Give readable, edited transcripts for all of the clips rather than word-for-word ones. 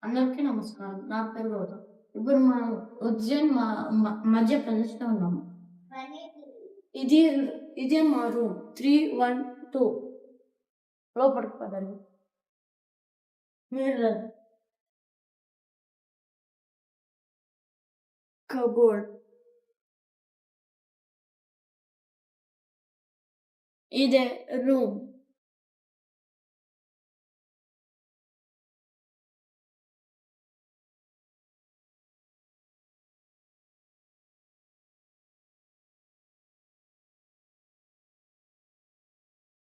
అందరికీ నమస్కారం. నా పేరు గౌతమ్. ఇప్పుడు మనం ఉజ్జయిన్ మధ్యప్రదేశ్‌లో ఉన్నాము. ఇది ఇదే మా రూమ్ 312 లోపలికి పదండి. మిర్రర్, కబోర్డ్, ఇదే రూమ్.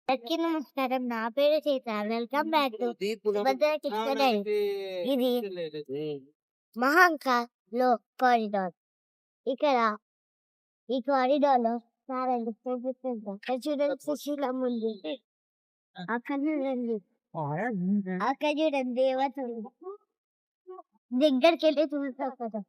అందరికీ నమస్కారం. నా పేరు Sita. Welcome back to Subhadra kitchen dairy. ఇది మహంకాలో కారిడార్. ఇక్కడ ఈ కారిడార్ లో చూడండి సుశీలం ఉంది. అక్కడ చూడండి దేవత ఉంది. దగ్గరికి వెళ్ళి చూస్తాం కదా.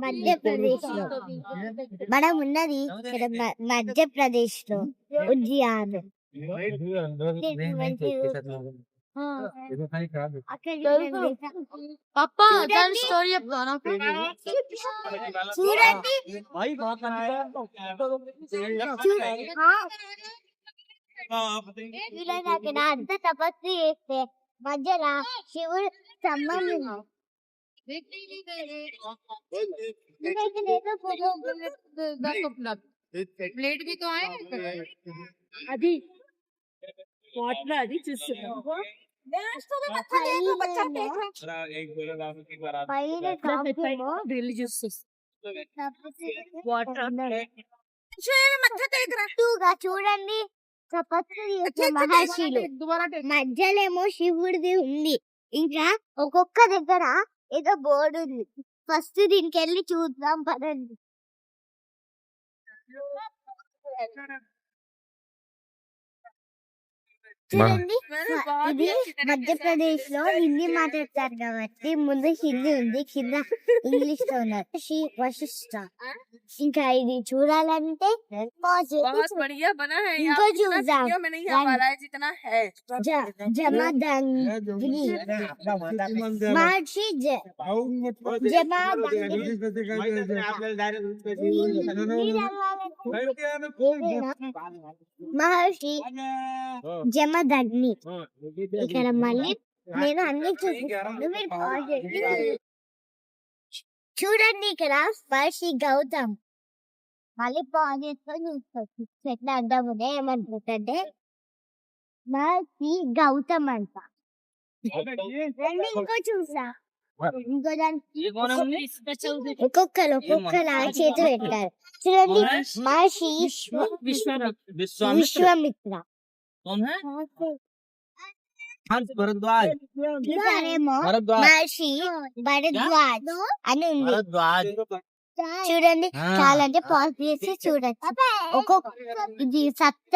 మధ్యప్రదేశ్ లో మనం ఉన్నది మధ్యప్రదేశ్ లో ఉద్యాన్. పప్పా దాని స్టోరీ చెప్తాను. చూడండి అక్కడ అంత తపస్సు చేస్తే మధ్యలో శివుడు సంబంధం प्लेट भी तो आए अभी वाटर अभी చూడండి తపస్సు చేసే మహర్షులు మధ్యలేమో శివుడిది ఉంది. ఇంకా ఒక్కొక్క దగ్గర ఏదో బోర్డు ఉంది. ఫస్ట్ దీనికి వెళ్ళి చూద్దాం పదండి. చూడండి ఇది మధ్యప్రదేశ్ లో హిందీ మాట్లాడతారు కాబట్టి ముందు హిందీ ఉంది, కింద ఇంగ్లీష్ లో ఉన్నారు. శ్రీ వశిష్ఠ. ఇంకా ఇది చూడాలంటే ఇంకో చూద్దాం. జమదంగ్ని మహర్షి మహర్షి జమదగ్ని. ఇక్కడ మళ్ళీ నేను అన్ని చూపిస్తాను, మీరు పాజ్ చేయండి. చూడండి ఇక్కడ మహర్షి గౌతమ్. మళ్ళీ పాజ్ చేసుకొని చూసుకోవచ్చు. ఎట్లా అడ్డమునే ఏమంటుంటే మహర్షి గౌతమ్ అంట. ఇంకో చూసా, ఇంకో దానికి ఒక్కొక్కరు చేతులు పెట్టారు. చూడండి మహర్షి విశ్వామిత్ర. ఇక్కడేమో మహర్షి భరద్వాజ్ అని ఉంది. చూడండి చాలా అంటే పాజ్ చేసి చూడండి. ఒక్కొక్క ఇది సప్త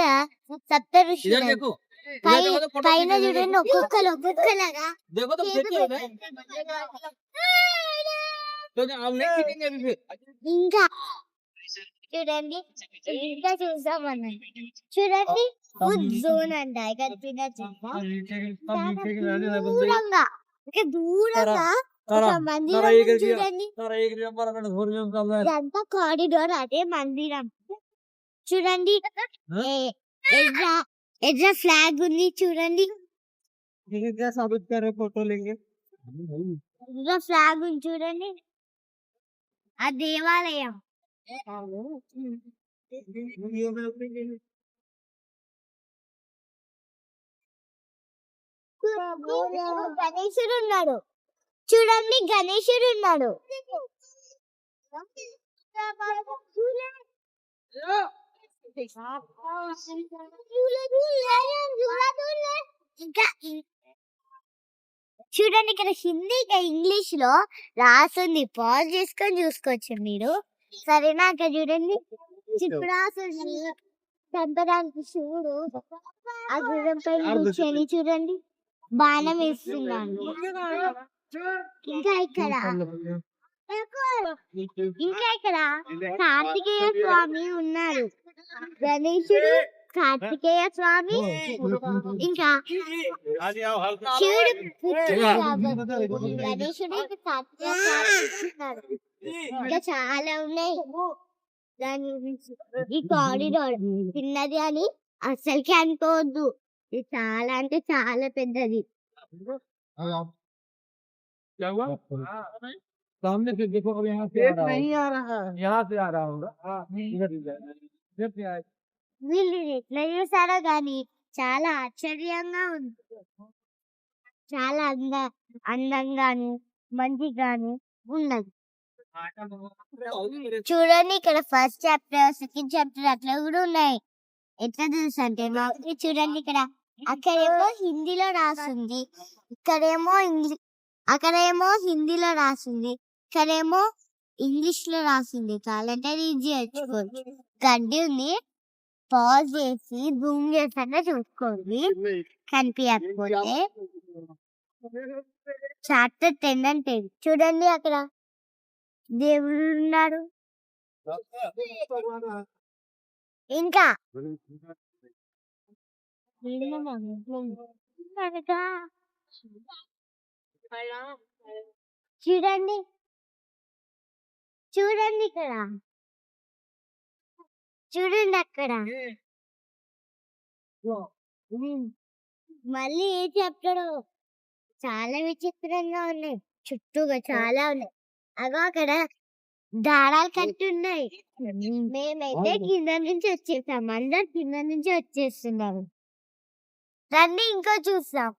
ఋషులు పైన చూడండి ఒక్కొక్కలాగా. ఇంకా చూడండి ఇంకా చూసామన్నా. చూడండి ఫుడ్ జోన్ అంట. ఇక్కడ దూరంగా దూరంగా ఒక మందిరం చూడండి. ఇదంతా కారిడార్, అదే మందిరం. చూడండి ఎట్లా ఫ్లాగ్ ఉంది. చూడండి ఫ్లాగ్ ఉంది. చూడండి ఆ దేవాలయం. గణేశుడు ఉన్నాడు. చూడండి గణేశుడు ఉన్నాడు. ఇంకా చూడండి ఇక్కడ హిందీ ఇంగ్లీష్ లో రాసింది. పాజ్ చేసుకొని చూసుకోవచ్చు మీరు. సరేనా? అక్కడ చూడండి చిత్రాసుని చంపడానికి శివుడు ఆ గుర్రం పైన కూర్చొని చూడండి బాణం వేస్తున్నాడు. ఇంకా ఇక్కడ కార్తికేయ స్వామి ఉన్నారు. గణేశుడు, కార్తికేయ స్వామి, ఇంకా శివుడు పుత్రుడు కాబట్టి గణేశుడు ఇంకా కార్తికేయ స్వామి ఉన్నారు. ఇంకా చాలా ఉన్నాయి. దాని గురించి ఈ కారిడార్ చిన్నది అని అసలుకి అనుకోవద్దు. ఇది చాలా అంటే చాలా పెద్దది. सामने से देखो अब यहाँ से नहीं आ रहा है, यहाँ से आ रहा होगा। इधर से आए। వీళ్ళు ఎట్లా చేశారో గాని చాలా ఆశ్చర్యంగా ఉంది. చాలా అందంగాను మంచిగాను ఉన్నది. చూడండి ఇక్కడ ఫస్ట్ చాప్టర్, సెకండ్ చాప్టర్ అట్లా కూడా ఉన్నాయి. ఎట్లా తెలుసు అంటే చూడండి ఇక్కడ అక్కడేమో హిందీలో రాసింది, అక్కడేమో హిందీలో రాసింది, ఇక్కడేమో ఇంగ్లీష్ లో రాసింది. కావాలంటే రీడ్ చేసుకోవచ్చు. గడ్డి ఉంది, పాజ్ చేసి జూమ్ చేసాక చూసుకోండి కనిపించకపోతే. చాప్టర్ 10 అంటే చూడండి అక్కడ దేవుడు ఉన్నాడు. ఇంకా చూడండి చూడండి ఇక్కడ చూడండి అక్కడ మళ్ళీ ఏ చెప్తాడో చాలా విచిత్రంగా ఉన్నాయి. చుట్టూగా చాలా ఉన్నాయి. అగో అక్కడ దారాలు కట్టి ఉన్నాయి. మేమైతే కింద నుంచి వచ్చేసాం. అందరు కింద నుంచి వచ్చేస్తున్నాము. రండి ఇంకో చూస్తాం.